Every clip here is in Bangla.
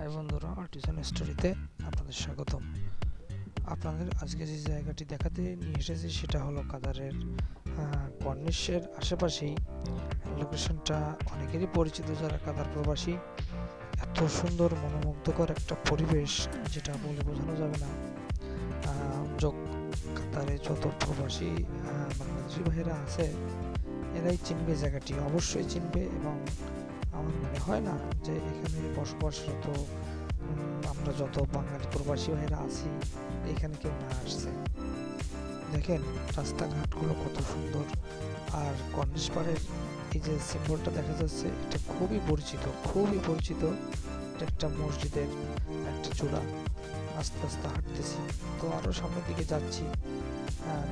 হাই বন্ধুরা, আর্টিসান স্টোরিতে আপনাদের স্বাগতম। আপনাদের আজকে যে জায়গাটি দেখাতে নিয়ে এসেছি সেটা হলো কাতারের কর্নিশের আশেপাশেই। লোকেশনটা অনেকেরই পরিচিত যারা কাতার প্রবাসী। এত সুন্দর মনোমুগ্ধকর একটা পরিবেশ যেটা বলে বোঝানো যাবে না। কাতারে যত প্রবাসী বাংলাদেশি ভাইয়েরা আছে এরাই চিনবে, জায়গাটি অবশ্যই চিনবে। এবং আমার মনে হয় না যে এখানে বসবাসরত আমরা যত বাঙালি প্রবাসী ভাইয়েরা আছি এখানে কেউ না আসছে। দেখেন রাস্তাঘাটগুলো কত সুন্দর। আর কর্নিশ পাড়ের এই যে সিম্বলটা দেখা যাচ্ছে এটা খুবই পরিচিত, খুবই পরিচিত। এটা একটা মসজিদের একটা চূড়া। আস্তে আস্তে হাঁটতেছি তো আরও সামনের দিকে যাচ্ছি।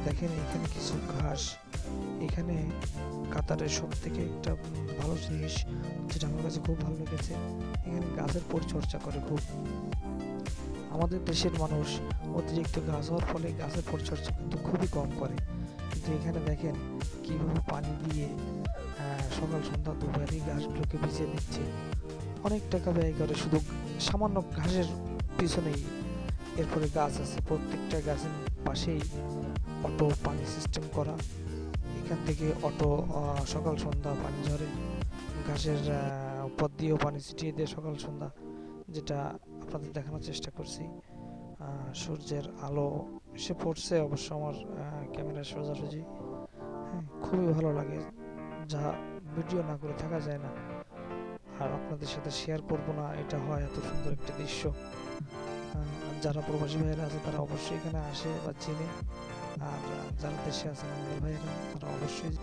দেখেন এখানে কিছু ঘাস। এখানে কাতারের সব থেকে একটা ভালো জিনিস যেটা আমার কাছে খুব ভালো লেগেছে, এখানে গাছের পরিচর্যা করে খুব। আমাদের দেশের মানুষ অতিরিক্ত গাছ হওয়ার ফলে গাছের পরিচর্যা কিন্তু খুবই কম করে, কিন্তু এখানে দেখেন কীভাবে পানি দিয়ে সকাল সন্ধ্যা দুবারই গাছগুলোকে ভিজিয়ে দিচ্ছে। অনেক টাকা ব্যয় করে শুধু সামান্য ঘাসের পিছনেই। এরপরে গাছ আছে, প্রত্যেকটা গাছের পাশেই অটো পানি সিস্টেম করা। এখান থেকে অটো সকাল সন্ধ্যা পানি ঝরে, ঘাসের উপর দিয়েও পানি ছিটিয়ে দিয়ে সকাল সন্ধ্যা, যেটা আপনাদের দেখানোর চেষ্টা করছি। সূর্যের আলো এসে পড়ছে অবশ্য আমার ক্যামেরার সোজাসুজি। হ্যাঁ, খুবই ভালো লাগে, যা ভিডিও না করে থাকা যায় না। আর আপনাদের সাথে শেয়ার করব না, এটা হয় এত সুন্দর একটা দৃশ্য। যারা প্রবাসী ভাইয়েরা আছে তারা অবশ্যই এখানে আসে বা চিনে। আর যারা দেশে আছেন আমাদের ভাইয়েরা তারা অবশ্যই